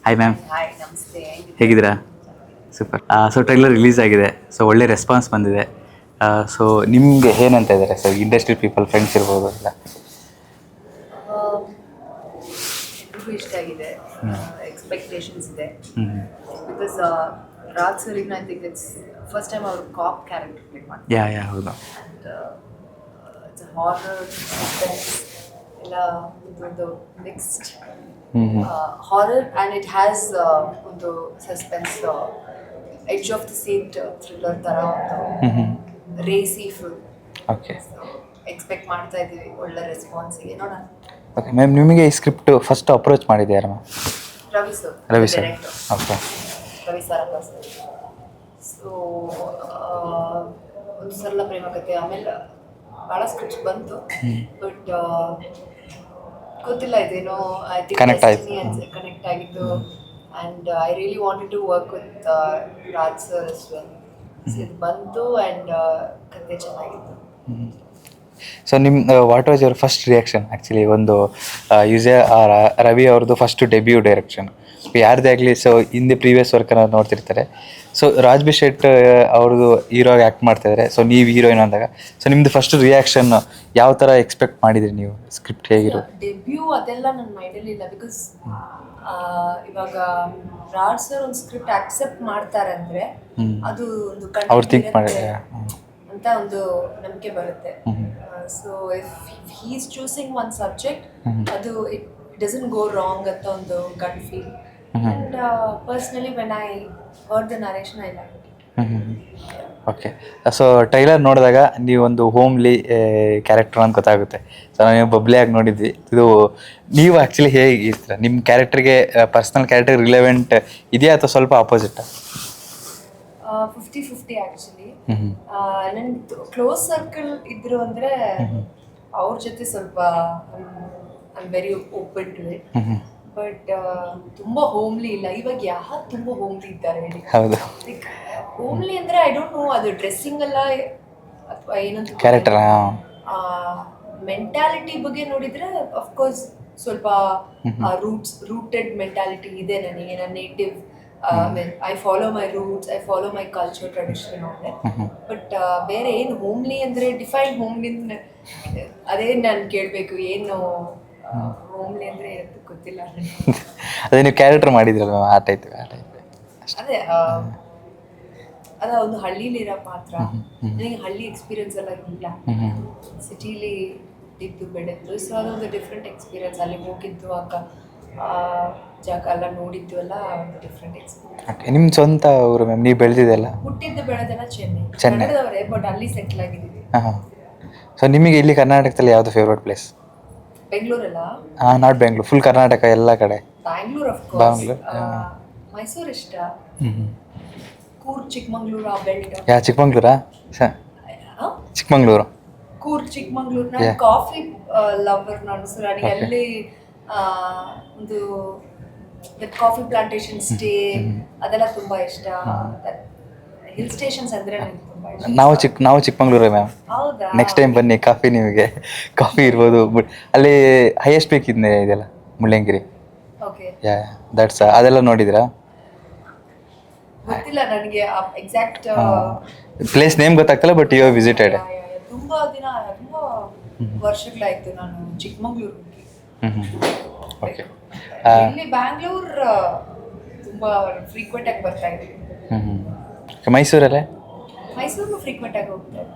Hi ma'am, hi ನಮಸ್ತೆ. ಹೇಗಿದ್ದೀರಾ? Super. So trailer release ಆಗಿದೆ, ಸೊ ಒಳ್ಳೆ ರೆಸ್ಪಾನ್ಸ್ ಬಂದಿದೆ. ಸೊ ನಿಮಗೆ ಏನಂತ ಇದ್ದಾರೆ ಸರ್, ಇಂಡಸ್ಟ್ರಿ ಪೀಪಲ್ ಫ್ರೆಂಡ್ಸ್ ಇರ್ಬೋದು ಎಲ್ಲ? ಎಲ್ರಿಗೂ ಇಷ್ಟ ಆಗಿದೆ, ಎಕ್ಸ್ಪೆಕ್ಟೇಷನ್ಸ್ ಇದೆ. ಹ್ಞೂ. ಬಿಕಾಸ್ ರಾಜ್ ಸರಿಗೆ I think it's first time ಅವರು ಕಾಪ್ ಕ್ಯಾರೆಕ್ಟರ್ ಪ್ಲೇ ಮಾಡ್ತಾರೆ. ಯಾ ಹೌದು. ಆ್ಯಂಡ್ ಇಟ್ಸ್ ಹಾರರ್ ಸಸ್ಪೆನ್ಸ್ ಎಲ್ಲ ಒಂದು mixed horror and it has ಒಂದು suspense edge of the seat thriller ಥರ ಒಂದು ರೇಸಿ ಫುಲ್. ಓಕೆ ಎಕ್ಸ್ಪೆಕ್ಟ್ ಮಾಡ್ತಾ ಇದ್ದೀವಿ ಒಳ್ಳೆ ರೆಸ್ಪಾನ್ಸಿಗೆ, ನೋಡೋಣ. ಓಕೆ ಮ್ಯಾಮ್, ನಿಮಗೆ ಈ ಸ್ಕ್ರಿಪ್ಟ್ ಫಸ್ಟ್ ಅಪ್ರೋಚ್ ಮಾಡಿದ್ಯಾರ ma'am? Ravi sir. Okay. Ravi Saranga sir. So ಒಂದು ಸರಳ ಪ್ರೇಮ ಕಥೆ, ಆಮೇಲೆ ಭಾಳ ಸ್ಕ್ರಿಪ್ಟ್ಸ್ ಬಂತು, ಬಟ್ ಗೊತ್ತಿಲ್ಲ ಇದೇನೋ ಐ ಥಿಂಕ್ Connect ಆಯ್ತು. ಕನೆಕ್ಟ್ ಆಗಿದ್ದು. And I really wanted to work with Raj sir as well. ಇದು ಬಂತು ಆ್ಯಂಡ್ ಕಥೆ ಚೆನ್ನಾಗಿತ್ತು. ಸೊ ನಿಮ್ಮ what was your first reaction actually? ಒಂದು ರವಿ ಅವ್ರದ್ದು ಫಸ್ಟ್ ಡೆಬ್ಯೂ ಡೈರೆಕ್ಷನ್, ಯಾರದೇ ಆಗಲಿ. ಸೊ ಹಿಂದೆ ಪ್ರೀವಿಯಸ್ ವರ್ಕನ್ನು ನೋಡ್ತಿರ್ತಾರೆ. ಸೊ ರಾಜ್ ಬಿ ಶೆಟ್ ಅವ್ರದ್ದು ಹೀರೋಗೆ ಆ್ಯಕ್ಟ್ ಮಾಡ್ತಾಯಿದ್ದಾರೆ, ಸೊ ನೀವು ಹೀರೋಯಿನ್ ಅಂದಾಗ ಸೊ ನಿಮ್ಮದು ಫಸ್ಟ್ ರಿಯಾಕ್ಷನ್ ಯಾವ ಥರ ಎಕ್ಸ್ಪೆಕ್ಟ್ ಮಾಡಿದ್ರಿ ನೀವು? ಸ್ಕ್ರಿಪ್ಟ್ ಹೇಗಿರೋ? ಡೆಬ್ಯೂ ಅದೆಲ್ಲ ನನ್ನ ಮೈಂಡಲ್ಲಿ ಇಲ್ಲ. ಬಿಕಾಸ್ ಇವಾಗ ರಾಜ್ ಸರ್ ಒಂದು ಸ್ಕ್ರಿಪ್ಟ್ ಆಕ್ಸೆಪ್ಟ್ ಮಾಡ್ತಾರೆ ಅಂದರೆ ಅದು ಒಂದು ಅವ್ರು ಥಿಂಕ್ ಮಾಡಿ ಅಂತ ಒಂದು ನಂಬಿಕೆ ಬರುತ್ತೆ. So if he is choosing one subject, ಅದು ಇಟ್ ಡಸಂಟ್ ಗೋ ರಾಂಗ್ ಅಂತ ಒಂದು gut feel. And personally when I heard the narration I like it. Okay. So trailer ನೋಡಿದಾಗ ನೀವೊಂದು ಹೋಮ್ಲಿ ಕ್ಯಾರೆಕ್ಟರ್ ಅಂತ ಗೊತ್ತಾಗುತ್ತೆ. ಸೊ ನಾವು ಬಬ್ಲಿಯಾಗಿ ನೋಡಿದ್ವಿ. ಇದು ನೀವು ಆ್ಯಕ್ಚುಲಿ ಹೇಗಿರ್ತೀರ? ನಿಮ್ಮ ಕ್ಯಾರೆಕ್ಟರ್ಗೆ ಪರ್ಸ್ನಲ್ ಕ್ಯಾರೆಕ್ಟರ್ ರಿಲೆವೆಂಟ್ ಇದೆಯಾ ಅಥವಾ ಸ್ವಲ್ಪ ಆಪೋಸಿಟಾ? 50-50 ಆ್ಯಕ್ಚುಲಿ. ನನ್ನ ಕ್ಲೋಸ್ ಸರ್ಕಲ್ ಇದ್ರು ಅಂದರೆ ಅವ್ರ ಜೊತೆ ಸ್ವಲ್ಪ I very open to it. But ತುಂಬ ಹೋಮ್ಲಿ ಇಲ್ಲ. ಇವಾಗ ಯಾರು ತುಂಬ ಹೋಮ್ಲಿ ಇದ್ದಾರೆ ಹೇಳಿ? ಹೌದು. ಲೈಕ್ ಹೋಮ್ಲಿ ಅಂದರೆ ಐ ಡೋಂಟ್ ನೋ, ಅದು ಡ್ರೆಸ್ಸಿಂಗ್ ಅಲ್ಲ ಅಥವಾ ಏನಂತ ಕ್ಯಾರೆಕ್ಟರ್ ಮೆಂಟ್ಯಾಲಿಟಿ ಬಗ್ಗೆ ನೋಡಿದರೆ ಅಫ್ಕೋರ್ಸ್ ಸ್ವಲ್ಪ ರೂಟೆಡ್ ಮೆಂಟ್ಯಾಲಿಟಿ ಇದೆ ನನಗೆ. ನನ್ನ native I follow my roots, I follow my culture, tradition away. But ಬೇರೆ ಏನು ಹೋಮ್ಲಿ ಅಂದರೆ ಡಿಫೈನ್ ಹೋಮ್ಲಿ ಅದೇ ನಾನು ಕೇಳಬೇಕು. ಏನು ಹೋಮ್ಲಿ ಅಂದರೆ ಗೊತ್ತಿಲ್ಲ ನನಗೆ. ಅದೇ ನೀವು ಕ್ಯಾರೆಕ್ಟರ್ ಮಾಡಿದ್ರಲ್ಲ ಆ ಟೈಪ್ ಅದೇ ಅದ ಒಂದು ಹಳ್ಳಿಲಿರೋ ಪಾತ್ರ. ನನಗೆ ಹಳ್ಳಿ ಎಕ್ಸ್ಪೀರಿಯನ್ಸ್ ಎಲ್ಲ ಇಲ್ಲ, ಸಿಟೀಲಿ ಇದ್ದು ಬೆಳೆದ್ದು. ಸೊ ಅದೊಂದು ಡಿಫ್ರೆಂಟ್ ಎಕ್ಸ್ಪೀರಿಯನ್ಸ್. ಅಲ್ಲಿ ಹೋಗಿದ್ದು ಜಾಗ ಎಲ್ಲ ನೋಡಿದ್ದು ಎಲ್ಲ ಒಂದು ಡಿಫ್ರೆಂಟ್ ಎಕ್ಸ್ಪೀರಿಯನ್ಸ್. ಓಕೆ. ನಿಮ್ಮ ಸ್ವಂತ ಊರು ಮ್ಯಾಮ್, ನೀವು ಬೆಳೆದಿದ್ದೆಲ್ಲ? ಹುಟ್ಟಿದ್ದು ಬೆಳೆದೆಲ್ಲ ಚೆನ್ನೈದವರೇ, ಬಟ್ ಅಲ್ಲಿ ಸೆಟ್ಲ್ ಆಗಿದ್ದೀವಿ. ಹಾಂ. ಸೊ ನಿಮಗೆ ಇಲ್ಲಿ ಕರ್ನಾಟಕದಲ್ಲಿ ಯಾವುದು ಫೇವ್ರೇಟ್ ಪ್ಲೇಸ್? ಬೆಂಗಳೂರಲ್ಲ? ನಾಟ್ ಬೆಂಗಳೂರು, ಫುಲ್ ಕರ್ನಾಟಕ ಎಲ್ಲ ಕಡೆ. Bangalore of course. ಮೈಸೂರು ಇಷ್ಟ. ಕೂರ್ಗ್, ಚಿಕ್ಕಮಂಗ್ಳೂರು, ಆ ಬೆಲ್ಟ್. ಚಿಕ್ಕಮಂಗ್ಳೂರಾ? ಚಿಕ್ಕಮಂಗ್ಳೂರು, ಕೂರ್ಗ್, ಚಿಕ್ಕಮಂಗ್ಳೂರು. ನಾನು ಕಾಫಿ ಲವರ್ ನಾನು. ಸೊ ನನಗೆ ಅಲ್ಲಿ ಒಂದು ಕಾಫಿ ಪ್ಲಾಂಟೇಶನ್ ಸ್ಟೇ ಅದೆಲ್ಲ ತುಂಬ ಇಷ್ಟ. ಹಿಲ್ ಸ್ಟೇಷನ್ಸ್ ಅಂದರೆ ನನಗೆ ತುಂಬ ಇಷ್ಟ. ನಾವು ಚಿಕ್ಕಮಂಗ್ಳೂರೇ ಮ್ಯಾಮ್. ಹೌದಾ? ನೆಕ್ಸ್ಟ್ ಟೈಮ್ ಬನ್ನಿ, ಕಾಫಿ ನಿಮಗೆ ಕಾಫಿ ಇರ್ಬೋದು. ಬಟ್ ಅಲ್ಲಿ ಹೈಯೆಸ್ಟ್ ಪೀಕ್ ಇದೆಯಲ್ಲ ಮುಳ್ಳಯ್ಯನಗಿರಿ. ಓಕೆ. ದಟ್ಸ್ ಅದೆಲ್ಲ ನೋಡಿದ್ರಾ? ಗೊತ್ತಿಲ್ಲ ನನಗೆ ಎಕ್ಸಾಕ್ಟ್ ಪ್ಲೇಸ್ ನೇಮ್ ಗೊತ್ತಾಗ್ತಲ್ಲ, ಬಟ್ ಯು ವಿಸಿಟೆಡ್. ತುಂಬ ದಿನ, ತುಂಬ ವರ್ಷಗಳಾಯಿತು ನಾನು ಚಿಕ್ಕಮಂಗ್ಳೂರು ಹೋಗಿ. ಓಕೆ. ಇಲ್ಲಿ ಬ್ಯಾಂಗ್ಳೂರ್ ತುಂಬ ಫ್ರೀಕ್ವೆಂಟ್ ಆಗಿ ಬರ್ತಾ ಇದ್ದೀವಿ. ಮೈಸೂರಲ್ಲೇ? ಮೈಸೂರು ಫ್ರೀಕ್ವೆಂಟ್ ಆಗಿ ಹೋಗ್ತಾರೆ.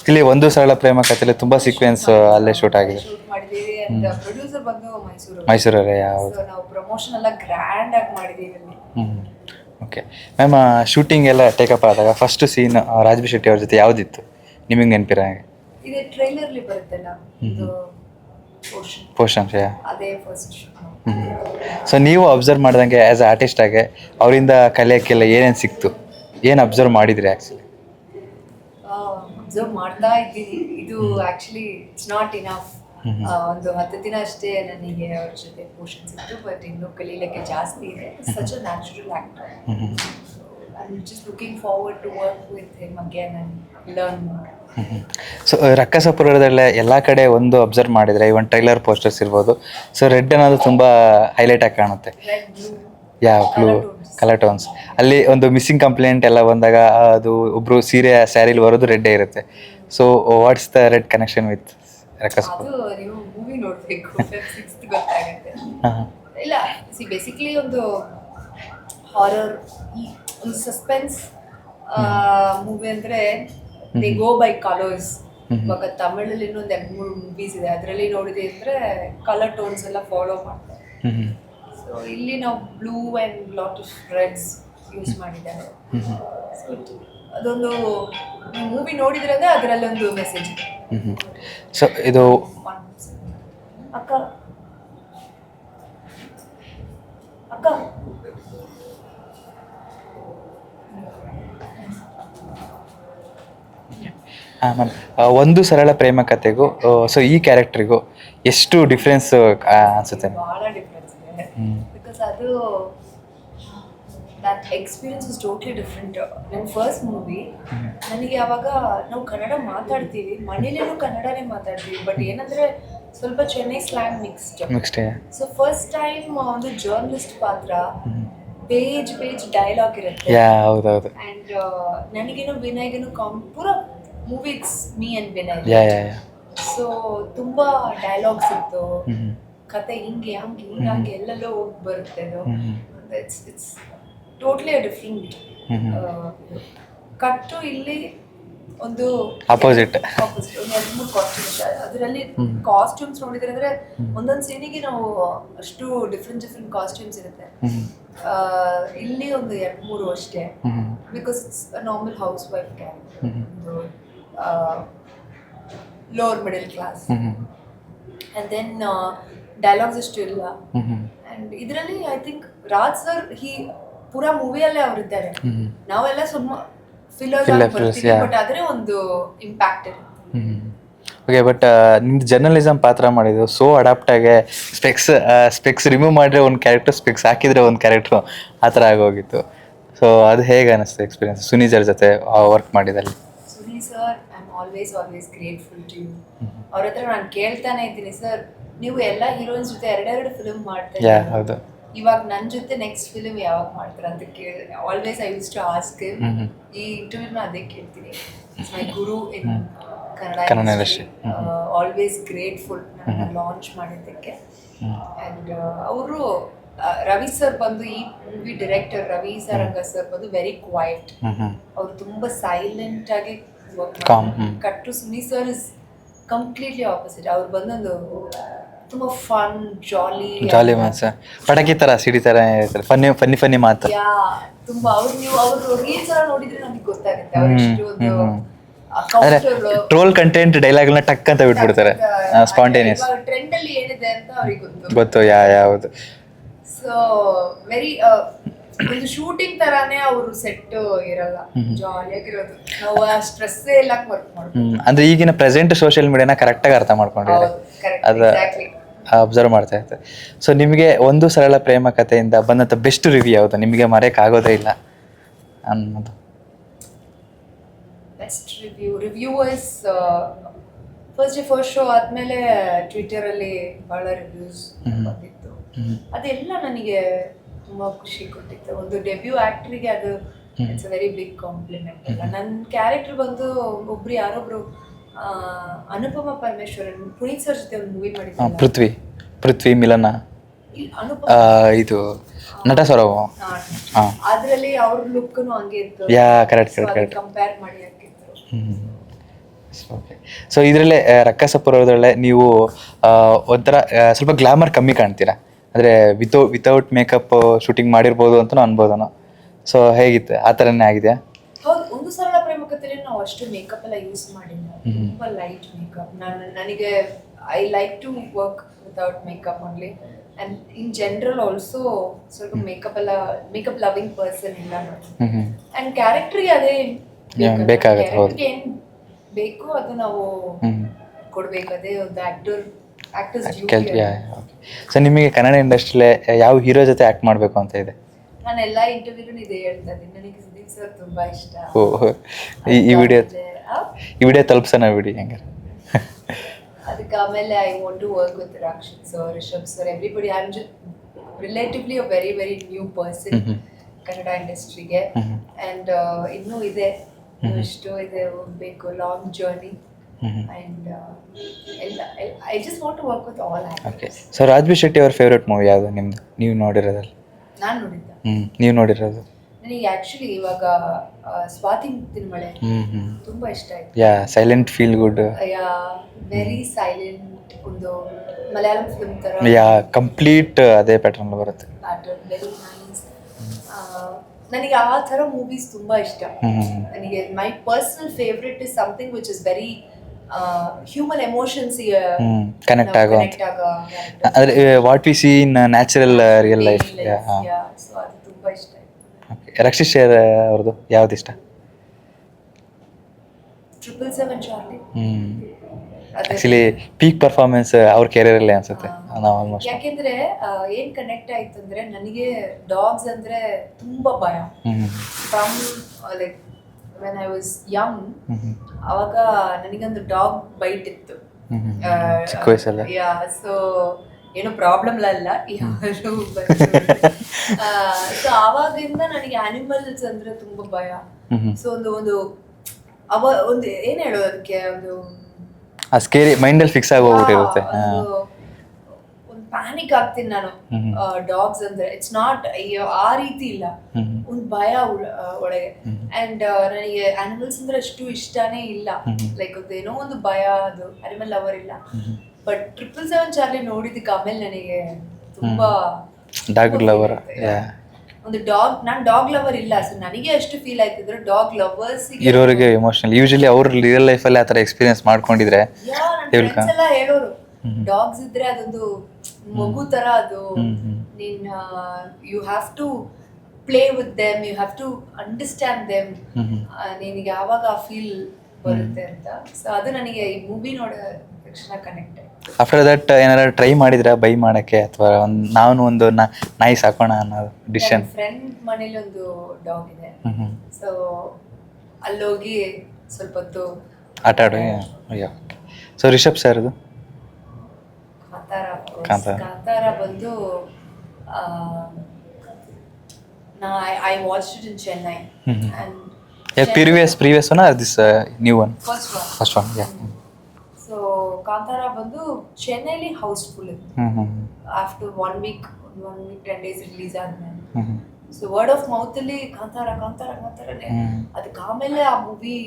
ಇಲ್ಲಿ ಒಂದು ಸರಳ ಪ್ರೇಮ ಕಥೆಯಲ್ಲಿ ತುಂಬ ಸೀಕ್ವೆನ್ಸ್ ಅಲ್ಲೇ ಶೂಟ್ ಆಗಿದೆ. ಶೂಟ್ ಮಾಡಿದ್ದೀವಿ. ಆ್ಯಂಡ್ ಪ್ರೊಡ್ಯೂಸರ್ ಬಂದು ಮೈಸೂರಲ್ಲೇ. ಯಾವುದು? ಸೊ ನಾವು ಪ್ರಮೋಷನ್ ಎಲ್ಲ ಗ್ರ್ಯಾಂಡ್ ಆಗಿ ಮಾಡಿದ್ದೀವಿ ಅಲ್ಲಿ. ಓಕೆ ಮ್ಯಾಮ್, ಶೂಟಿಂಗ್ ಎಲ್ಲ ಟೇಕಪ್ ಆದಾಗ first scene Raj B Shetty ಅವ್ರ ಜೊತೆ ಯಾವುದಿತ್ತು ನಿಮಗೆ ನೆನಪಿರೋ ಹಾಗೆ? ಇದೆ ಟ್ರೈಲರ್ಲಿ ಬರುತ್ತಲ್ಲ ಇದು ಪೋರ್ಷನ್ಸ್. ಅದೇ ಫಸ್ಟ್. ಸೊ ನೀವು ಅಬ್ಸರ್ವ್ ಮಾಡ್ದಂಗೆ ಆ್ಯಸ್ ಅ ಆರ್ಟಿಸ್ಟ್ ಆಗಿ ಅವರಿಂದ ಕಲಿಯೋಕ್ಕೆಲ್ಲ ಏನೇನು ಸಿಕ್ತು? ಏನು ಅಬ್ಸರ್ವ್ ಮಾಡಿದ್ರಿ ಆ್ಯಕ್ಚುಲಿ? ಅಬ್ಸರ್ವ್ ಮಾಡ್ತಾ ಇದ್ದೀನಿ. ಇದು ಆ್ಯಕ್ಚುಲಿ ಇಟ್ಸ್ ನಾಟ್ ಇನಫ್. ಒಂದು 10 ದಿನ ಅಷ್ಟೇ ನನಗೆ ಅವ್ರ ಜೊತೆ ಪೋರ್ಷನ್ಸ್ ಇತ್ತು, ಬಟ್ ಇನ್ನೂ ಕಲೀಲಿಕ್ಕೆ ಜಾಸ್ತಿ ಇದೆ. Such a natural actor. I am just looking forward to work with him again and learn more. So ರಕ್ಕಸಪುರದಲ್ಲೇ ಎಲ್ಲ ಕಡೆ ಒಂದು ಅಬ್ಸರ್ವ್ ಮಾಡಿದರೆ ಇವನ್ ಟ್ರೈಲರ್ ಪೋಸ್ಟರ್ಸ್ ಇರ್ಬೋದು, ಸೊ ರೆಡ್ ಅನ್ನೋದು ತುಂಬ ಹೈಲೈಟ್ ಆಗಿ ಕಾಣುತ್ತೆ. ರೆಡ್ ಬ್ಲೂ ಯಾ ಬ್ಲೂ ಕಲರ್ ಟೋನ್ಸ್. ಅಲ್ಲಿ ಒಂದು ಮಿಸ್ಸಿಂಗ್ ಕಂಪ್ಲೇಂಟ್ ಎಲ್ಲ ಬಂದಾಗ ಅದು ಒಬ್ರು ಸ್ಯಾರಿಲಿ ಬರೋದು ರೆಡ್ಡೇ ಇರುತ್ತೆ. So what's the red connection with Rakkas? ಅದು ನೀವು ಮೂವಿ ನೋಡ್ಬೇಕು, ಸಿಕ್ಸ್ತ್ ಗೊತ್ತಾಗುತ್ತೆ. ಇಲ್ಲ, ಸಿ ಬೇಸಿಕ್ಲಿ ಒಂದು ಹಾರರ್, ಒಂದು ಸಸ್ಪೆನ್ಸ್ ಮೂವಿ ಅಂದ್ರೆ ದೇ ಗೋ ಬೈ ಕಲರ್ಸ್. ಇವಾಗ ತಮಿಳಲ್ಲಿ ಇನ್ನೊಂದು 2-3 ಮೂವೀಸ್ ಇದೆ, ಅದರಲ್ಲಿ ನೋಡಿದೆ ಅಂದ್ರೆ ಕಲರ್ ಟೋನ್ಸ್ ಎಲ್ಲ ಫಾಲೋ ಮಾಡ್ತಾರೆ. ಸೊ ಇಲ್ಲಿ ನಾವು blue and lot of reds use ಮಾಡಿದ್ದಾರೆ. ಸೊ ಅದೊಂದು ಮೂವಿ ನೋಡಿದ್ರೆ ಅದರಲ್ಲೊಂದು ಮೆಸೇಜ್ ಇದೆ. ಸೊ ಇದು ಅಕ್ಕ ಅಕ್ಕ ಮ್ಯಾಮ್, ಒಂದು ಸರಳ ಪ್ರೇಮ ಕಥೆಗೂ ಸೊ ಈ ಕ್ಯಾರೆಕ್ಟ್ರಿಗೂ ಎಷ್ಟು ಡಿಫ್ರೆನ್ಸ್ ಅನ್ಸುತ್ತೆ? ಭಾಳ ಡಿಫ್ರೆನ್ಸ್ ಇದೆ. ಬಿಕಾಸ್ ಅದು that experience is totally different. ನನ್ನ ಫಸ್ಟ್ ಮೂವಿ, ನನಗೆ ಯಾವಾಗ ನಾವು ಕನ್ನಡ ಮಾತಾಡ್ತೀವಿ, ಮನೇಲೇನೂ ಕನ್ನಡನೇ ಮಾತಾಡ್ತೀವಿ, ಬಟ್ ಏನಂದರೆ ಸ್ವಲ್ಪ Chennai slang mixed. So first time ಒಂದು ಜರ್ನಲಿಸ್ಟ್ ಪಾತ್ರ, ಪೇಜ್ ಡೈಲಾಗ್ ಇರುತ್ತೆ. ಹೌದೌದು. ಆ್ಯಂಡ್ ನನಗೇನು ವಿನಯ್ಗೇನು ಪೂರ movie it's me and Vinay. So ತುಂಬ ಡೈಲಾಗ್ಸ್ ಇತ್ತು, ಕತೆ ಹಿಂಗೆ ಹಂಗೆ ಎಲ್ಲೆಲ್ಲೋ ಹೋಗಿ ಬರುತ್ತೆ. It's totally different. ಕಟ್ಟು ಇಲ್ಲಿ ಒಂದು ಅಪೋಸಿಟ್ ಒಂದು 2-3 ಕಾಸ್ಟ್ಯೂಮ್ಸ್, ಅದರಲ್ಲಿ ಕಾಸ್ಟ್ಯೂಮ್ಸ್ ನೋಡಿದ್ರೆ ಅಂದ್ರೆ ಒಂದೊಂದು ಸೀನಿಗೆ ನಾವು ಅಷ್ಟು ಡಿಫ್ರೆಂಟ್ ಕಾಸ್ಟ್ಯೂಮ್ಸ್ ಇರುತ್ತೆ. ಇಲ್ಲಿ ಒಂದು 2-3 ಅಷ್ಟೇ, because it's normal housewife character, lower middle class. And then dialogues ಅಷ್ಟು ಇಲ್ಲ. ಆ್ಯಂಡ್ ಇದರಲ್ಲಿ ಐ ಥಿಂಕ್ ರಾಜ್ ಸರ್ ಪೂರಾ ಮೂವಿಯಲ್ಲೇ ಅವರಿದ್ದಾರೆ. ನಾವೆಲ್ಲ ಸುಮ್ಮ ಫಿಲ್ಲರ್ಸ್ ಬರ್ತೀವಿ, ಬಟ್ ಆದರೆ ಒಂದು ಇಂಪ್ಯಾಕ್ಟ್ ಇದೆ. ಓಕೆ, ಬಟ್ ನಿಮ್ದು ಜರ್ನಲಿಸಮ್ ಪಾತ್ರ ಮಾಡಿದ್ದು ಸೋ ಅಡಾಪ್ಟ್ ಆಗಿ ಸ್ಪೆಕ್ಸ್ ರಿಮೂವ್ ಮಾಡಿದ್ರೆ ಒಂದು ಕ್ಯಾರೆಕ್ಟರ್, ಸ್ಪೆಕ್ಸ್ ಹಾಕಿದ್ರೆ ಒಂದು ಕ್ಯಾರೆಕ್ಟ್ರು, ಆ ಥರ ಆಗೋಗಿತ್ತು. ಸೊ ಅದು ಹೇಗೆ ಅನ್ನಿಸ್ತು ಎಕ್ಸ್ಪೀರಿಯನ್ಸ್ ಸುನಿ ಸರ್ ಜೊತೆ ವರ್ಕ್ ಮಾಡಿದಲ್ಲಿ? Suni sir, I am always grateful to you. ಅವ್ರ ಹತ್ರ ನಾನು ಕೇಳ್ತಾನೆ ಇದ್ದೀನಿ, ಸರ್ ನೀವು ಎಲ್ಲ ಹೀರೋಯಿನ್ಸ್ ಜೊತೆ 2 ಫಿಲ್ಮ್ ಮಾಡ್ತಾ ಹೌದು, ಇವಾಗ ನನ್ನ ಜೊತೆ ನೆಕ್ಸ್ಟ್ ಫಿಲ್ಮ್ ಯಾವಾಗ ಮಾಡ್ತಾರೆ ಅಂತ ಕೇಳಿ always I use to ask him. ಈ ಇಂಟರ್ವ್ಯೂನ ಅದೇ ಕೇಳ್ತೀನಿ. It's my guru in Kannada industry. Always grateful ನನ್ನ ಲಾಂಚ್ ಮಾಡಿದ್ದಕ್ಕೆ. ಆ್ಯಂಡ್ ಅವರು ರವಿ ಸರ್ ಬಂದು, ಈ movie director Ravi Saranga sir ಬಂದು ವೆರಿ ಕ್ವೈಟ್. ಅವರು ತುಂಬ ಸೈಲೆಂಟ್ ಆಗಿ ವರ್ಕ್ ಮಾಡ್ತಾರೆ. ಕಟ್ಟು Suni sir is completely opposite. ಅವ್ರು ಬಂದೊಂದು ತುಂಬ ಫನ್, ಜಾಲಿ ಮಾತು, ಪಟಾಕಿ ಥರ ಸಿಡಿ ಥರ ಇರ್ತಾರೆ, ಫನ್ನಿ ಮಾತು. ತುಂಬ ಅವರು ರೀಲ್ಸ್ ಎಲ್ಲ ನೋಡಿದ್ರೆ ನಮಗೆ ಗೊತ್ತಾಗುತ್ತೆ ಅವ್ರು ಎಷ್ಟು ಒಂದು ಟ್ರೋಲ್ ಕಂಟೆಂಟ್ ಡೈಲಾಗ್ನ ಟಕ್ ಅಂತ ಬಿಟ್ಬಿಡ್ತಾರೆ, ಸ್ಪಾಂಟೇನಿಯಸ್. ಟ್ರೆಂಡ್ ಅಲ್ಲಿ ಏನಿದೆ ಅಂತ ಅವ್ರಿಗೆ ಗೊತ್ತು. ಯಾವುದು. ಸೊ ವೆರಿ ಒಂದು ಶೂಟಿಂಗ್ ತರಾನೇ ಅವರು ಸೆಟ್ ಇರಲ್ಲ, ಜಾಲಿಯಾಗಿರೋದು. ನಾವು ಆ ಸ್ಟ್ರೆಸ್ ಎಲ್ಲ ವರ್ಕ್ ಮಾಡ್ತೀವಿ. ಅಂದ್ರೆ ಈಗಿನ ಪ್ರೆಸೆಂಟ್ ಸೋಷಿಯಲ್ ಮೀಡಿಯಾನ ಕರೆಕ್ಟಾಗಿ ಅರ್ಥ ಮಾಡ್ಕೊಂಡಿದ್ದಾರೆ, ಅದು ಅಬ್ಸರ್ವ್ ಮಾಡ್ತಾ ಇರ್ತಾರೆ. ಸೊ ನಿಮಗೆ ಒಂದು ಸರಳ ಪ್ರೇಮ ಕಥೆಯಿಂದ ಬಂದಂಥ ಬೆಸ್ಟ್ ರಿವ್ಯೂ ಯಾವುದು, ನಿಮಗೆ ಮರೆಯೋಕ್ಕಾಗೋದೇ ಇಲ್ಲ ಅನ್ನೋದು? ಬೆಸ್ಟ್ ರಿವ್ಯೂವರ್ಸ್ ಫಸ್ಟ್ ಶೋ ಆದಮೇಲೆ ಟ್ವಿಟರಲ್ಲಿ ಭಾಳ ರಿವ್ಯೂಸ್ ಬಂದಿತ್ತು. ಅದೆಲ್ಲ ನನಗೆ ತುಂಬ ಖುಷಿ ಕೊಟ್ಟಿತ್ತು. ಒಂದು ಡೆಬ್ಯೂ ಆ್ಯಕ್ಟ್ರಿಗೆ ಅದು it's a very big compliment. ಅಲ್ಲ, ನನ್ನ ಕ್ಯಾರೆಕ್ಟರ್ ಬಂದು ಯಾರೊಬ್ರು ಅನುಪಮ ಪರಮೇಶ್ವರನ್, ಪುನೀತ್ ಸರ್ ಜೊತೆ ಒಂದು ಮೂವಿ ಮಾಡಿದ್ರು, ಪೃಥ್ವಿ ಮಿಲನ, ಇದು ನಟ ಸೌರವ್. ಅದರಲ್ಲಿ ಅವ್ರ ಲುಕ್ನು ಹಂಗೆ ಇತ್ತು, ಕರೆಕ್ಟ್ ಕಂಪೇರ್ ಮಾಡಿ ಹಾಕಿದ್ರು. ಓಕೆ. ಸೊ ಇದರಲ್ಲೇ ರಕ್ಕಸಪುರದಲ್ಲೇ ನೀವು ಒಂಥರ ಸ್ವಲ್ಪ ಗ್ಲಾಮರ್ ಕಮ್ಮಿ ಕಾಣ್ತೀರಾ, ಅಂದರೆ ವಿತೌಟ್ ಮೇಕಪ್ ಶೂಟಿಂಗ್ ಮಾಡಿರ್ಬೋದು ಅಂತ ಅನ್ಬೋದನು. ಸೊ ಹೇಗಿತ್ತು, ಆ ಥರನೇ ಆಗಿದೆಯಾ? ಹೌದು, ಒಂದು ಸರಳ ಪ್ರೇಮ ಕಥೆಯಲ್ಲಿ ನಾವು ಅಷ್ಟು ಮೇಕಪ್ ಎಲ್ಲ ಯೂಸ್ ಮಾಡಿಲ್ಲ, ತುಂಬ ಲೈಟ್ ಮೇಕಪ್. ನನಗೆ I like to work without makeup only. And in general also ಸ್ವಲ್ಪ ಮೇಕಪ್ ಲವಿಂಗ್ ಪರ್ಸನ್ ಇಲ್ಲ ನಾನು. ಆ್ಯಂಡ್ ಕ್ಯಾರೆಕ್ಟ್ರಿಗೆ ಅದೇ ಬೇಕಾಗುತ್ತೆ, ಏನು ಬೇಕು ಅದು ನಾವು ಕೊಡಬೇಕು, ಅದೇ ಒಂದು ಆಕ್ಟರ್ಸ್ ಡ್ಯೂಟಿ. ಸೊ ನಿಮಗೆ ಕನ್ನಡ ಇಂಡಸ್ಟ್ರಿಲೇ ಯಾವ ಹೀರೋ ಜೊತೆ ಆ್ಯಕ್ಟ್ ಮಾಡಬೇಕು ಅಂತ ಇದೆ? ನಾನು ಎಲ್ಲ ಇಂಟರ್ವ್ಯೂನು ಇದೇ ಹೇಳ್ತಾ ಇದ್ದೀನಿ, ನನಗೆ ಸುದೀಪ್ ಸರ್ ತುಂಬ ಇಷ್ಟ. ಈ ವಿಡಿಯೋ ತಲುಪ್ಸೋಣ ಬಿಡಿ ಹೆಂಗೆ. ಅದಕ್ಕೆ ಆಮೇಲೆ I want to work with Rakshit sir, Rishab sir, everybody. Relatively a very very new person Kannada ಇಂಡಸ್ಟ್ರಿಗೆ. ಆ್ಯಂಡ್ ಇನ್ನೂ ಇದೆ, ಎಷ್ಟು ಇದೆ, ಹೋಗಬೇಕು, ಲಾಂಗ್ ಜರ್ನಿ. ಆ್ಯಂಡ್ ಎಲ್ಲ I just want to work with all okay. Actors. So Raj B Shetty ಅವ್ರ ಫೇವ್ರೆಟ್ ಮೂವಿ ಯಾವುದು ನಿಮ್ಮದು, ನೀವು ನೋಡಿರೋದ್ರಲ್ಲಿ? ನಾನು ನೋಡಿದ್ದ, ನೀವು ನೋಡಿರೋದು? ನನಗೆ ಆ್ಯಕ್ಚುಲಿ ಇವಾಗ ಸ್ವಾತಿ ಮುತ್ತಿನ ಮಳೆ ತುಂಬ ಇಷ್ಟ ಆಯಿತು. ಯಾ, ಸೈಲೆಂಟ್ ಫೀಲ್ ಗುಡ್. ಯಾ, ವೆರಿ ಸೈಲೆಂಟ್, ಒಂದು ಮಲಯಾಳಂ ಫಿಲ್ಮ್ ಥರ. ಯಾ, ಕಂಪ್ಲೀಟ್ ಅದೇ ಪ್ಯಾಟರ್ನ್ ಬರುತ್ತೆ. Pattern very nice. ನನಗೆ ಆ ಥರ ಮೂವೀಸ್ ತುಂಬ ಇಷ್ಟ. ನನಗೆ my personal favourite is something which is very human emotions connect ಆಗೋ ಅಂದರೆ what we C in natural real life. So ಅದು ತುಂಬ ಇಷ್ಟ ಆಯಿತು. ಓಕೆ. ರಕ್ಷಿತ್ ಅವ್ರದ್ದು ಯಾವ್ದು ಇಷ್ಟ? 777 ಚಾರ್ಲಿ. ಆ್ಯಕ್ಚುಲಿ ಪೀಕ್ ಪರ್ಫಾರ್ಮೆನ್ಸ್ ಅವ್ರ ಕೆರಿಯರಲ್ಲೇ ಅನ್ಸುತ್ತೆ. ನಾವು ಆಲ್ಮೋಸ್ಟ್ ಯಾಕೆಂದ್ರೆ ಏನ್ ಕನೆಕ್ಟ್ ಆಯ್ತು ಅಂದ್ರೆ, ನನಗೆ ಡಾಗ್ಸ್ ಅಂದ್ರೆ ತುಂಬಾ ಭಯ. From like when I was Young, ಅವಾಗ ನನಗೊಂದು ಡಾಗ್ ಬೈಟ್ ಇತ್ತು ಚಿಕ್ಕ ವಯಸ್ಸಲ್ಲ. ಯಾ, ಸೊ ಏನೋ ಪ್ರಾಬ್ಲಮ್ ಅಲ್ಲ ಯಾರು. ಸೊ ಆವಾಗಿಂದ ನನಗೆ ಆನಿಮಲ್ಸ್ ಅಂದ್ರೆ ತುಂಬಾ ಭಯ. ಸೊ ಒಂದು ಒಂದು ಏನ್ ಹೇಳೋದು ಅದಕ್ಕೆ, ಒಂದು ಆ ಸ್ಕೇರಿ ಮೈಂಡಲ್ಲಿ ಫಿಕ್ಸ್ ಆಗಿ ಹೋಗ್ಬಿಟ್ಟಿರುತ್ತೆ. ಒಂದು ಪ್ಯಾನಿಕ್ ಆಗ್ತೀನಿ ನಾನು ಡಾಗ್ಸ್ ಅಂದ್ರೆ. ಇಟ್ಸ್ ನಾಟ್ ಆ ರೀತಿ ಇಲ್ಲ, ಒಂದು ಭಯ ಒಳಗೆ. ಅಂಡ್ ನನಗೆ ಆನಿಮಲ್ಸ್ ಅಂದ್ರೆ ಅಷ್ಟು ಇಷ್ಟನೇ ಇಲ್ಲ. ಲೈಕ್ ಏನೋ ಒಂದು ಭಯ, ಅದು ಅನಿಮಲ್ ಲವರ್ ಇಲ್ಲ. ಬಟ್ 777 ಚಾರ್ಲಿ ನೋಡಿದಕ್ಕೆ ಆಮೇಲೆ ನನಗೆ ತುಂಬಾ ಡಾಗ್ ಲವರ್. ಒಂದು ನಾನು ಡಾಗ್ ಲವರ್ ಇಲ್ಲ. ಸೊ ನನಗೆ ಎಷ್ಟು ಫೀಲ್ ಆಯ್ತಿದ್ರೆ ಡಾಗ್ ಲವರ್ಸ್ ಇರೋರಿಗೆ ಎಮೋಷನಲ್. ಯೂಶಲಿ ಅವ್ರು ರಿಯಲ್ ಲೈಫಲ್ಲಿ ಆ ಥರ ಎಕ್ಸ್ಪೀರಿಯನ್ಸ್ ಮಾಡ್ಕೊಂಡಿದ್ರೆ ಎಲ್ಲ ಹೇಳೋರು, ಡಾಗ್ಸ್ ಇದ್ರೆ ಅದೊಂದು ಮಗು ತರ. ಅದು ನೀನ್ you have to play with them, you have to understand them. ನಿನಗೆ ಯಾವಾಗ ಆ ಫೀಲ್ ಬರುತ್ತೆ ಅಂತ. ಸೊ ಅದು ನನಗೆ ಈ ಮೂವಿ ನೋಡೋ ತಕ್ಷಣ ಕನೆಕ್ಟ್ ಆಯ್ತು. ಆಫ್ಟರ್ ದಟ್ ಏನಾರು ಟ್ರೈ ಮಾಡಿದ್ರೆ ಬೈ ಮಾಡೋಕ್ಕೆ, ಅಥವಾ ನಾನು ಒಂದು ನಾಯಿ ಸಾಕೋಣ ಅನ್ನೋದು ಡಿಸಿಷನ್? ಫ್ರೆಂಡ್ ಮನೇಲಿ ಒಂದು ಡಾಗ್ ಇದೆ. ಸೊ ಅಲ್ಲೋಗಿ ಸ್ವಲ್ಪ ಹೊತ್ತು ಆಟ ಆಡೋ. ಅಯ್ಯೋ. ಸೊ ರಿಷಬ್ ಸರ್ದು ಕಾಂತಾರ ಬಂದು I watched it in Chennai. And previous one or this new one? First one, yeah. So Kantara ಬಂದು ಚೆನ್ನೈಲಿ ಹೌಸ್ಫುಲ್ ಇತ್ತು. ಆಫ್ಟರ್ 1 week 10 days ರಿಲೀಸ್ ಆದ್ಮೇಲೆ. ಸೊ ವರ್ಡ್ ಆಫ್ ಮೌತ್ ಅಲ್ಲಿ ಕಾಂತಾರನೇ. ಅದಕ್ಕೆ ಆಮೇಲೆ ಆ ಮೂವಿ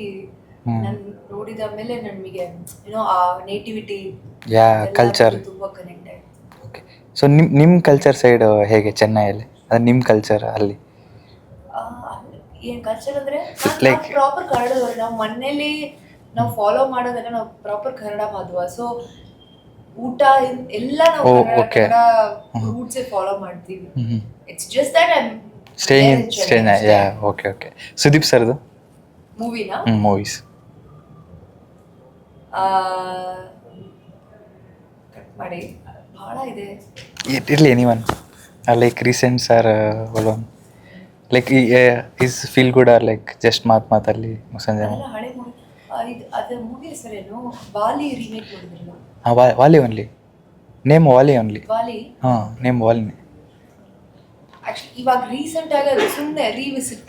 ನಾನು ನೋಡಿದ ಮೇಲೆ ನನಗೆ ಏನೋ ಆ ನೇಟಿವಿಟಿ, ಕಲ್ಚರ್ ತುಂಬಾ ಕನೆಕ್ಟ್ ಆಯ್ತು. ಓಕೆ. ಸೊ ನಿಮ್ಮ ಕಲ್ಚರ್ ಸೈಡ್ ಹೇಗೆ ಚೆನ್ನೈಯಲ್ಲಿ? ಅದು ನಿಮ್ಮ ಕಲ್ಚರ್ ಅಲ್ಲಿ ಏನ್ ಕಲ್ಚರ್ ಅಂದ್ರೆ, ಪ್ರಾಪರ್ ಕನ್ನಡದವ್ರು. ನಾವು ಮನೇಲಿ ನಾವು ಫಾಲೋ ಮಾಡೋದೆಲ್ಲ ನಾವು ಪ್ರಾಪರ್ ಕನ್ನಡ ಮಾಧವ. ಸೊ ಊಟ ಎಲ್ಲ ನಾವು ಕನ್ನಡ ರೂಟ್ಸ್ ಫಾಲೋ ಮಾಡ್ತೀವಿ. It's just that I am staying in Chennai. Yeah, okay. Sudeep ಸರ್ದು ಮೂವೀಸ್ ಕಟ್ ಮಾಡಿ ಬಹಳ ಇದೆ. ಇರಲಿ anyone, like recents or one, like is feel good or like just ಮಾತಲ್ಲಿ ಮುಸಂಜೆ? ಹಳೆ ಮೂವಿ. ಅದ ಮೂವಿ ಹೆಸರೇನು? ವಾಲಿ ರೀಮೇಕ್ ಮಾಡಿದ್ರಲ್ಲ. ವಾಲಿ ಓನ್ಲಿ ನೇಮ್, ವಾಲಿ ಓನ್ಲಿ. ವಾಲಿ, ನೇಮ್ ವಾಲಿನೇ. ಆಕ್ಚುಲಿ ಇವಾಗ ರೀಸೆಂಟ್ ಆಗಿ ಅದು ಸುಮ್ಮನೆ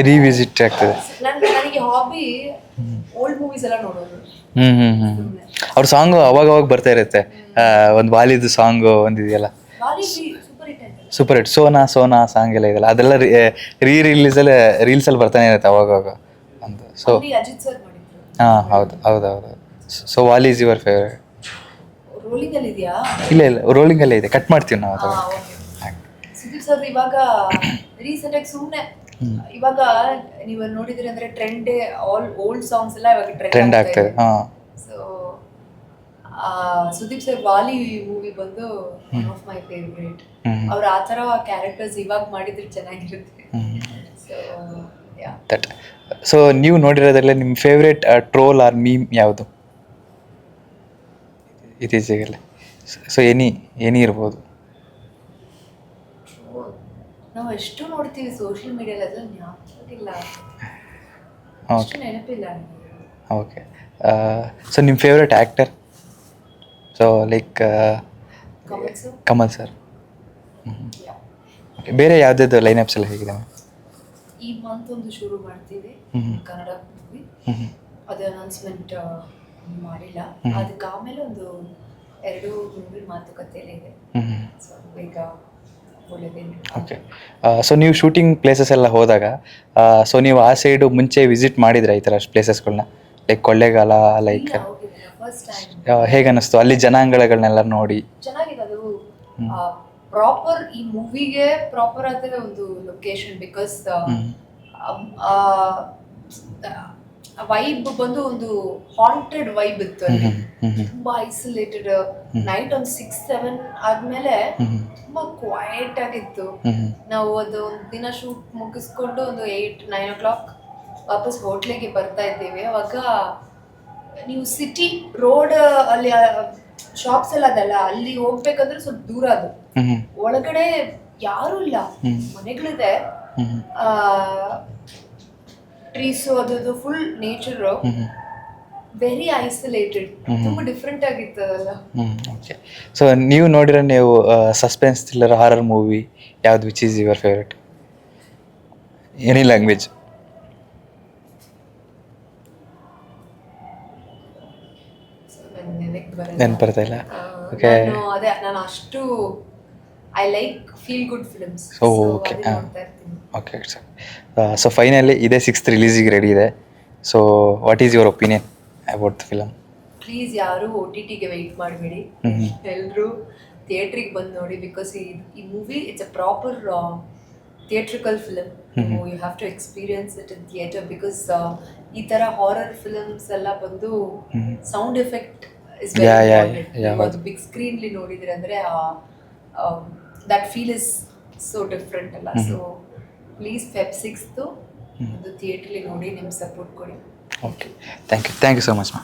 ರಿವಿಸಿಟ್ ಆಗ್ತದೆ. ನನಗೆ ಹಾಬಿ ಓಲ್ಡ್ ಮೂವೀಸ್ ಎಲ್ಲ ನೋಡೋದು. ಅವ್ರ ಸಾಂಗ್ ಅವಾಗ ಬರ್ತಾ ಇರುತ್ತೆ. ಒಂದು ವಾಲಿದು ಸಾಂಗ್ ಒಂದಿದೆಯಲ್ಲ, ಸೂಪರ್ ಹಿಟ್, ಸೋನಾ ಸಾಂಗ್ ಎಲ್ಲ ಇದೆಲ್ಲ, ಅದೆಲ್ಲ ರಿಲೀಸಲ್ಲಿ ರೀಲ್ಸಲ್ಲಿ ಬರ್ತಾನೆ ಇರುತ್ತೆ ಅವಾಗ ಅಂತ. ಸೊ ಅಜಿತ್ ಸರ್ ಮಾಡಿದ್ರು. ಹೌದು. So Vaali is your favourite? Rolling ಅಲ್ಲಿ ಇದೆಯಾ? ಇಲ್ಲ, ರೋಲಿಂಗ್ ಅಲ್ಲೇ ಇದೆ, ಕಟ್ ಮಾಡ್ತೀವಿ ನಾವು. ಸುದೀಪ್ ಸರ್ ಇವಾಗ ರೀಸೆಂಟ್ ಆಗಿ ಸುಮ್ಮನೆ ಇವಾಗ ನೀವು ನೋಡಿದ್ರಿ ಅಂದ್ರೆ ಟ್ರೆಂಡ್, ಆಲ್ ಓಲ್ಡ್ ಸಾಂಗ್ಸ್ ಎಲ್ಲ ಇವಾಗ ಟ್ರೆಂಡ್ ಆಗ್ತದೆ. ಸೊ ಸುದೀಪ್ ಸರ್ ವಾಲಿ ಮೂವಿ ಬಂದು ಒನ್ ಆಫ್ ಮೈ ಫೇವ್ರೇಟ್. ಅವ್ರ ಆ ಥರ ಕ್ಯಾರೆಕ್ಟರ್ಸ್ ಇವಾಗ ಮಾಡಿದ್ರೆ ಚೆನ್ನಾಗಿರುತ್ತೆ. ಸೊ ನೀವು ನೋಡಿರೋದ್ರಲ್ಲೇ ನಿಮ್ಮ ಫೇವ್ರೇಟ್ ಟ್ರೋಲ್ ಆರ್ ಮೀಮ್ ಯಾವುದು ಇತ್ತೀಚೆಗೆ? ಸೊ ಎನಿ ಇರ್ಬೋದು. ನಾವು ಎಷ್ಟು ನೋಡ್ತೀವಿ ಸೋಷಿಯಲ್ ಮೀಡಿಯಾದಲ್ಲಿ, ಅದ್ರಲ್ಲಿ ಜ್ಞಾಪಕಿಲ್ಲ, ನೆನಪಿಲ್ಲ. ಓಕೆ. ಸೊ ನಿಮ್ಮ favourite actor? So like Kamal sir. Okay, ಬೇರೆ ಯಾವುದಾದ್ರು ಲೈನಪ್ಸ್ ಎಲ್ಲ ಹೇಗಿದೆ ಮ್ಯಾಮ್? ಈ ಮಂತ್ ಒಂದು ಶುರು ಮಾಡ್ತೀವಿ ಕನ್ನಡ ಮೂವಿ, ಅದು ಅನೌನ್ಸ್ಮೆಂಟ್ ಮಾಡಿಲ್ಲ. ಅದಕ್ಕೆ ಆಮೇಲೆ ಒಂದು 2 ಮೂವಿ ಮಾತುಕತೆಯಲ್ಲೇ ಇದೆ. ಸೊ ಈಗ ಒಳ್ಳೆದೇನು. ಓಕೆ, ಸೊ ನೀವು ಶೂಟಿಂಗ್ ಪ್ಲೇಸಸ್ ಎಲ್ಲ ಹೋದಾಗ ಸೊ ನೀವು ಆ ಸೈಡು ಮುಂಚೆ ವಿಸಿಟ್ ಮಾಡಿದ್ರೆ ಈ ಥರ ಪ್ಲೇಸಸ್ಗಳನ್ನ, like Kollegala, like first time ಹೇಗೆ ಅನ್ನಿಸ್ತು ಅಲ್ಲಿ ಜನಾಂಗಗಳನ್ನೆಲ್ಲ ನೋಡಿ? ಚೆನ್ನಾಗಿದೆ ಅದು. ಪ್ರಾಪರ್ ಈ ಮೂವಿಗೆ ಪ್ರಾಪರ್ ಆದ ಒಂದು ಲೊಕೇಶನ್, ಬಿಕಾಸ್ ವೈಬ್ ಬಂದು ಒಂದು ಹಾಂಟೆಡ್ ವೈಬ್ ಇತ್ತು ಅಲ್ಲಿ. ತುಂಬಾ ಐಸೋಲೇಟೆಡ್. ನೈಟ್ ಒಂದು 6-7 ಆದ್ಮೇಲೆ ತುಂಬಾ ಕ್ವೈಟ್ ಆಗಿತ್ತು. ನಾವು ಒಂದು ದಿನ ಶೂಟ್ ಮುಗಿಸ್ಕೊಂಡು ಒಂದು 8-9 o'clock ವಾಪಸ್ ಹೋಟ್ಲಿಗೆ ಬರ್ತಾ ಇದ್ದೇವೆ. ಅವಾಗ ನೀವು ಸಿಟಿ ರೋಡ್ ಅಲ್ಲಿ ಶಾಪ್ಸ್ ಎಲ್ಲ ಅದಲ್ಲ, ಅಲ್ಲಿ ಹೋಗ್ಬೇಕಂದ್ರೆ ಸ್ವಲ್ಪ ದೂರ. ಅದು ಒಳಗಡೆ ಯಾರು ಇಲ್ಲ, ಮನೆಗಳಿದೆ, ಟ್ರೀಸು, ಅದು ಫುಲ್ ನೇಚರ್, ವೆರಿ ಐಸೋಲೇಟೆಡ್. ತುಂಬಾ ಡಿಫ್ರೆಂಟ್ ಆಗಿತ್ತು ಅದೆಲ್ಲ. ಓಕೆ, ಸೊ ನೀವು ನೋಡಿರೋ ನೀವು ಸಸ್ಪೆನ್ಸ್ ಥ್ರಿಲ್ಲರ್ ಹಾರರ್ ಮೂವಿ ಯಾವ್ದು, which is your favourite? Any language? ನೆನಪು ಬರ್ತಾ ಇಲ್ಲ. ಓಕೆ, ಅದೇ ನಾನು ಅಷ್ಟು I like feel good films. Okay okay sir. So finally ಇದೇ 6th ರಿಲೀಸಿಗೆ ರೆಡಿ ಇದೆ. So what is your opinion about the film? Please ಯಾರು OTTಗೆ ವೆಯ್ಟ್ ಮಾಡಬೇಡಿ, ಎಲ್ಲರೂ ಥಿಯೇಟ್ರಿಗೆ ಬಂದು ನೋಡಿ. ಬಿಕಾಸ್ ಈ movie it's a proper theatrical film. You have to experience it in theatre. Because ಈ ಥರ ಹಾರರ್ ಫಿಲಮ್ಸ್ ಎಲ್ಲ ಬಂದು sound effect is very important. ಅದು ಬಿಗ್ ಸ್ಕ್ರೀನ್ಲಿ ನೋಡಿದ್ರೆ ಅಂದರೆ that feel is so different ಅಲ್ಲ. ಸೊ ಪ್ಲೀಸ್ Feb 6th ಒಂದು ಥಿಯೇಟ್ರಲ್ಲಿ ನೋಡಿ, ನಿಮ್ಮ ಸಪೋರ್ಟ್ ಕೊಡಿ. Okay, thank you so much ma'am.